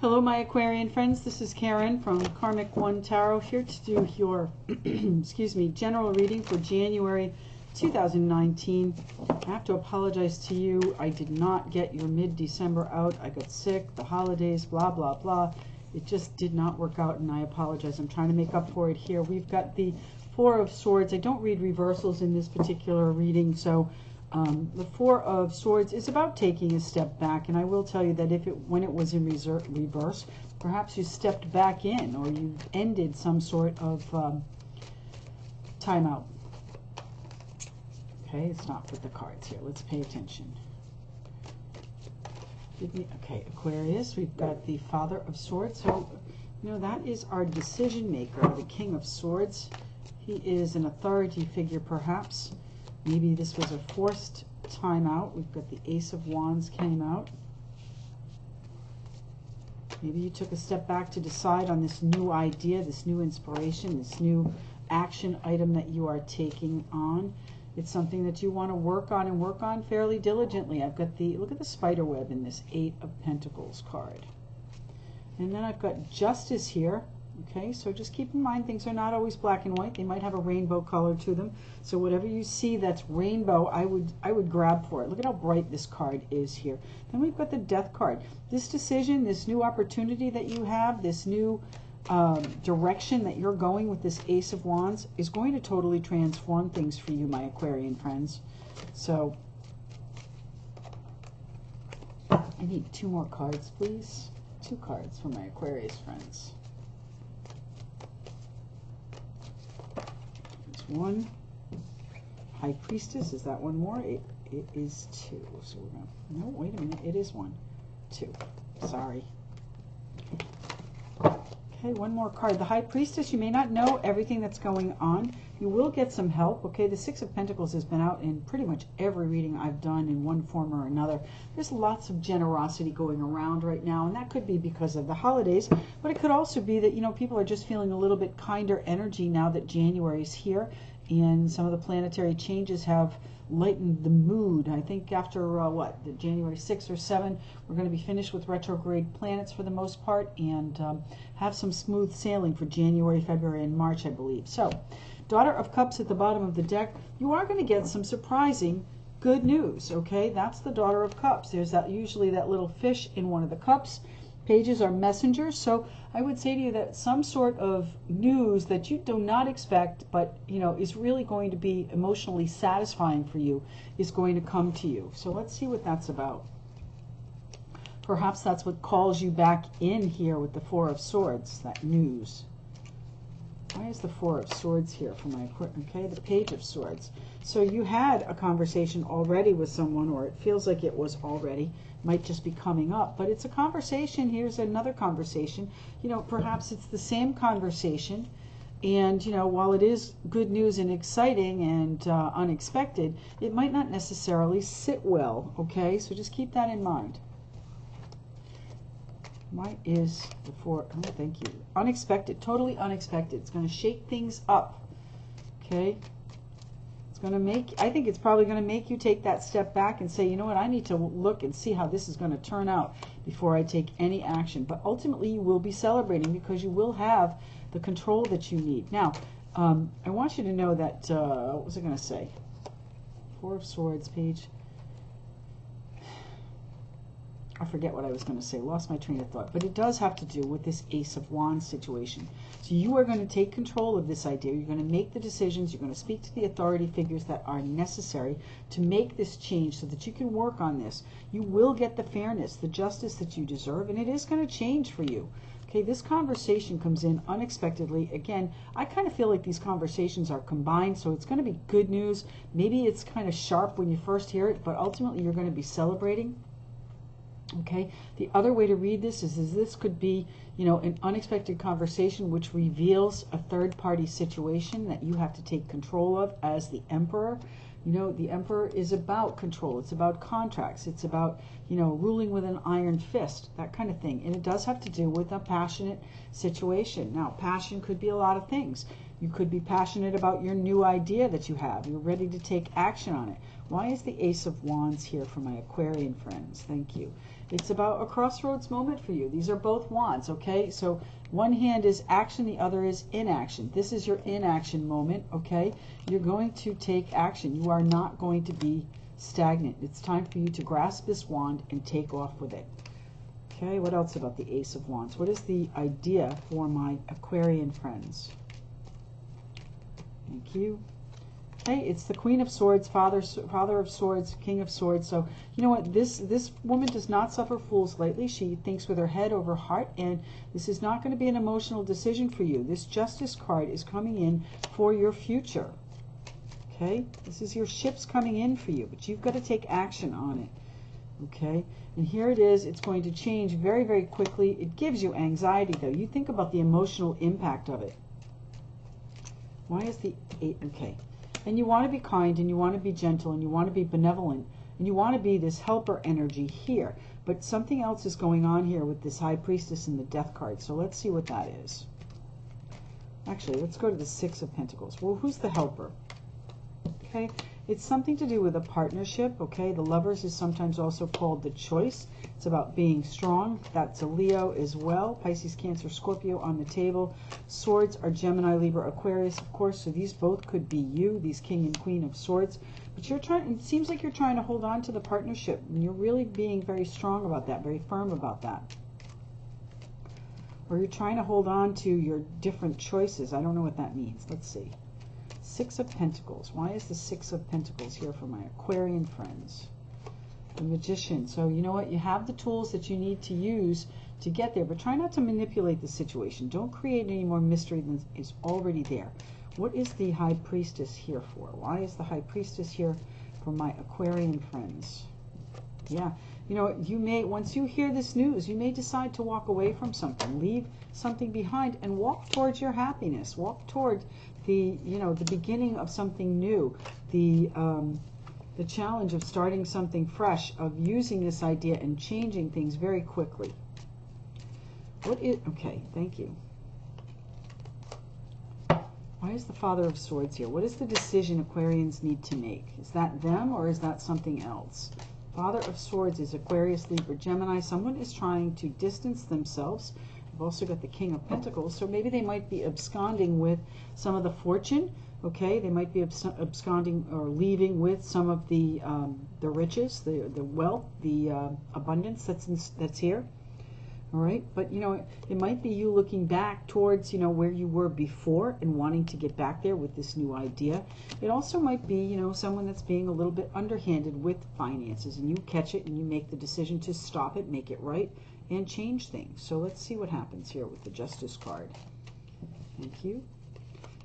Hello, my Aquarian friends. This is Karen from Karmic One Tarot, here to do your excuse me, general reading for January 2019. I have to apologize to you. I did not get your mid-December out. I got sick, the holidays, blah, blah, blah. It just did not work out, and I apologize. I'm trying to make up for it here. We've got the Four of Swords. I don't read reversals in this particular reading, so the Four of Swords is about taking a step back, and I will tell you that when it was in reverse, perhaps you stepped back in or you ended some sort of timeout. Okay, it's not with the cards here. Let's pay attention. Okay, Aquarius, we've got the Father of Swords. So, you know, that is our decision maker, the King of Swords. He is an authority figure, perhaps. Maybe this was a forced timeout. We've got the Ace of Wands came out. Maybe you took a step back to decide on this new idea, this new inspiration, this new action item that you are taking on. It's something that you want to work on and work on fairly diligently. I've got the, look at the spider web in this Eight of Pentacles card. And then I've got Justice here. Okay, so just keep in mind things are not always black and white. They might have a rainbow color to them. So whatever you see that's rainbow, I would grab for it. Look at how bright this card is here. Then we've got the Death card. This decision, this new opportunity that you have, this new direction that you're going with this Ace of Wands is going to totally transform things for you, my Aquarian friends. So I need two more cards, please. Two cards for my Aquarius friends. One. High Priestess, is that one more? It is two. So we're gonna, no, wait a minute, it is one. Two. Sorry. Okay, one more card. The High Priestess, you may not know everything that's going on. You will get some help. Okay, the Six of Pentacles has been out in pretty much every reading I've done in one form or another. There's lots of generosity going around right now, and that could be because of the holidays, but it could also be that, you know, people are just feeling a little bit kinder energy now that January is here, and some of the planetary changes have lightened the mood. I think after the January 6th or 7th, we're going to be finished with retrograde planets for the most part, and have some smooth sailing for January, February, and March, I believe. So, Daughter of Cups at the bottom of the deck, you are going to get some surprising good news, okay? That's the Daughter of Cups. There's that usually that little fish in one of the cups. Pages are messengers, so I would say to you that some sort of news that you do not expect, but, you know, is really going to be emotionally satisfying for you, is going to come to you. So let's see what that's about. Perhaps that's what calls you back in here with the Four of Swords, that news. Why is the Four of Swords here for my equipment? Okay, the Page of Swords. So you had a conversation already with someone, or it feels like it was already, might just be coming up, but it's a conversation. Here's another conversation. You know, perhaps it's the same conversation, and, you know, while it is good news and exciting and unexpected, it might not necessarily sit well, okay? So just keep that in mind. Why is the Four? Oh, thank you. Unexpected, totally unexpected. It's going to shake things up. Okay? It's going to make, I think it's probably going to make you take that step back and say, you know what, I need to look and see how this is going to turn out before I take any action. But ultimately, you will be celebrating because you will have the control that you need. Now, I want you to know that, what was I going to say? Four of Swords, page. I forget what I was going to say, lost my train of thought, but it does have to do with this Ace of Wands situation. So you are going to take control of this idea. You're going to make the decisions. You're going to speak to the authority figures that are necessary to make this change so that you can work on this. You will get the fairness, the justice that you deserve, and it is going to change for you. Okay, this conversation comes in unexpectedly. Again, I kind of feel like these conversations are combined, so it's going to be good news. Maybe it's kind of sharp when you first hear it, but ultimately you're going to be celebrating. Okay, the other way to read this is this could be, you know, an unexpected conversation which reveals a third-party situation that you have to take control of as the Emperor. You know, the Emperor is about control. It's about contracts. It's about, you know, ruling with an iron fist, that kind of thing. And it does have to do with a passionate situation. Now, passion could be a lot of things. You could be passionate about your new idea that you have. You're ready to take action on it. Why is the Ace of Wands here for my Aquarian friends? Thank you. It's about a crossroads moment for you. These are both wands, okay? So one hand is action, the other is inaction. This is your inaction moment, okay? You're going to take action. You are not going to be stagnant. It's time for you to grasp this wand and take off with it. Okay, what else about the Ace of Wands? What is the idea for my Aquarian friends? Thank you. Okay, it's the Queen of Swords, Father of Swords, King of Swords. So, you know what? This woman does not suffer fools lightly. She thinks with her head over heart, and this is not going to be an emotional decision for you. This Justice card is coming in for your future. Okay, this is your ships coming in for you, but you've got to take action on it. Okay, and here it is. It's going to change very, very quickly. It gives you anxiety, though. You think about the emotional impact of it. Why is the 8? Okay, and you want to be kind, and you want to be gentle, and you want to be benevolent, and you want to be this helper energy here. But something else is going on here with this High Priestess and the Death card. So let's see what that is. Actually, let's go to the 6 of Pentacles. Well, who's the helper? Okay, it's something to do with a partnership. Okay, the Lovers is sometimes also called the Choice. It's about being strong. That's a Leo as well. Pisces, Cancer, Scorpio on the table. Swords are Gemini, Libra, Aquarius, of course. So these both could be you, these King and Queen of Swords. But you're trying. It seems like you're trying to hold on to the partnership, and you're really being very strong about that, very firm about that. Or you're trying to hold on to your different choices. I don't know what that means. Let's see. 6 of Pentacles. Why is the 6 of Pentacles here for my Aquarian friends? The Magician. So you know what? You have the tools that you need to use to get there, but try not to manipulate the situation. Don't create any more mystery than is already there. What is the High Priestess here for? Why is the High Priestess here for my Aquarian friends? Yeah, you know, you may, once you hear this news, you may decide to walk away from something, leave something behind, and walk towards your happiness. Walk towards the, you know, the beginning of something new, the challenge of starting something fresh, of using this idea and changing things very quickly. What is, okay, thank you. Why is the Father of Swords here? What is the decision Aquarians need to make? Is that them or is that something else? Father of Swords is Aquarius, Libra, Gemini. Someone is trying to distance themselves. I've also got the King of Pentacles, so maybe they might be absconding with some of the fortune. Okay, they might be absconding or leaving with some of the riches, the wealth, the abundance that's here. All right, but you know, it might be you looking back towards, you know, where you were before and wanting to get back there with this new idea. It also might be, you know, someone that's being a little bit underhanded with finances, and you catch it and you make the decision to stop it, make it right, and change things. So let's see what happens here with the Justice card. Thank you.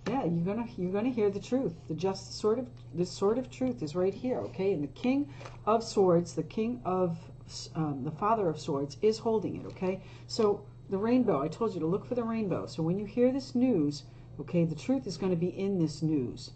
Yeah, you're gonna hear the truth. The sword of truth is right here. Okay, and the King of Swords, the King of the Father of Swords is holding it. Okay, so the rainbow, I told you to look for the rainbow. So when you hear this news, okay, the truth is going to be in this news.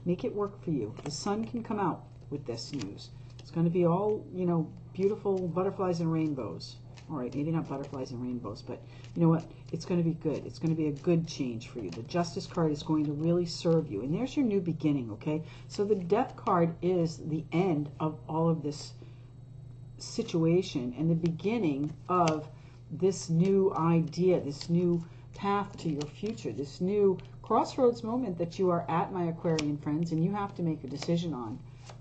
Make it work for you. The sun can come out with this news. It's going to be all, you know, beautiful butterflies and rainbows. All right, maybe not butterflies and rainbows, but you know what? It's going to be good. It's going to be a good change for you. The Justice card is going to really serve you. And there's your new beginning, okay? So the Death card is the end of all of this situation and the beginning of this new idea, this new path to your future, this new crossroads moment that you are at, my Aquarian friends, and you have to make a decision on.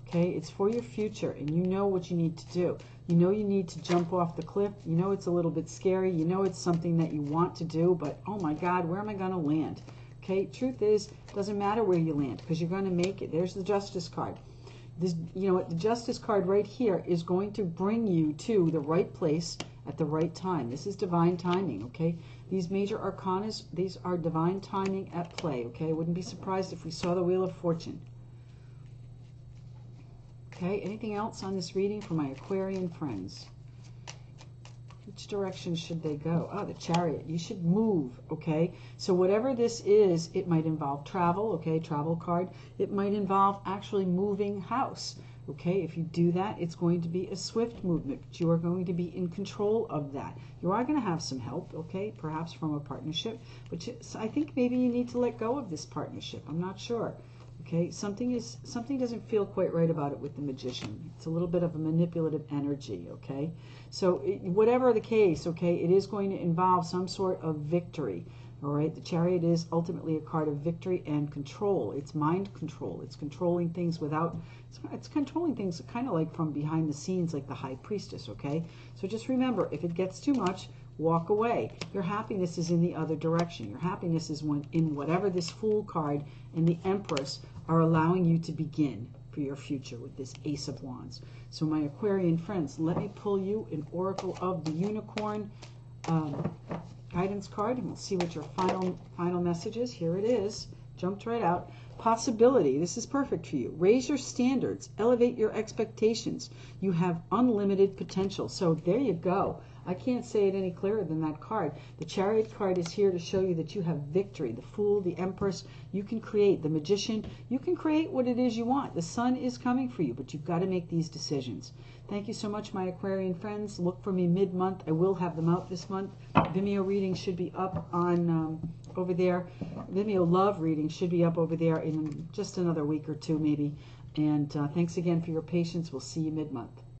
Okay, it's for your future, and you know what you need to do. You know you need to jump off the cliff. You know it's a little bit scary. You know it's something that you want to do, but oh my God, where am I going to land? Okay, truth is, it doesn't matter where you land because you're going to make it. There's the Justice card. This, you know what, the Justice card right here is going to bring you to the right place at the right time. This is divine timing, okay? These major arcanas, these are divine timing at play, okay? I wouldn't be surprised if we saw the Wheel of Fortune. Okay, anything else on this reading for my Aquarian friends? Which direction should they go? Oh, the Chariot. You should move, okay? So whatever this is, it might involve travel, okay? Travel card. It might involve actually moving house, Okay, if you do that, it's going to be a swift movement, but you are going to be in control of that. You are going to have some help, okay, perhaps from a partnership, but I think maybe you need to let go of this partnership. I'm not sure. Okay, something doesn't feel quite right about it with the Magician. It's a little bit of a manipulative energy, okay? So whatever the case, okay, it is going to involve some sort of victory. All right, the Chariot is ultimately a card of victory and control. It's mind control. It's controlling things without, it's controlling things kind of like from behind the scenes, like the High Priestess, okay? So just remember, if it gets too much, walk away. Your happiness is in the other direction. Your happiness is in whatever this Fool card and the Empress are allowing you to begin for your future with this Ace of Wands. So my Aquarian friends, let me pull you an Oracle of the Unicorn guidance card, and we'll see what your final message is. Here it is. Jumped right out. Possibility. This is perfect for you. Raise your standards. Elevate your expectations. You have unlimited potential. So there you go. I can't say it any clearer than that card. The Chariot card is here to show you that you have victory. The Fool, the Empress, you can create. The Magician, you can create what it is you want. The sun is coming for you, but you've got to make these decisions. Thank you so much, my Aquarian friends. Look for me mid-month. I will have them out this month. Vimeo readings should be up on over there. Vimeo Love readings should be up over there in just another week or two maybe. And thanks again for your patience. We'll see you mid-month.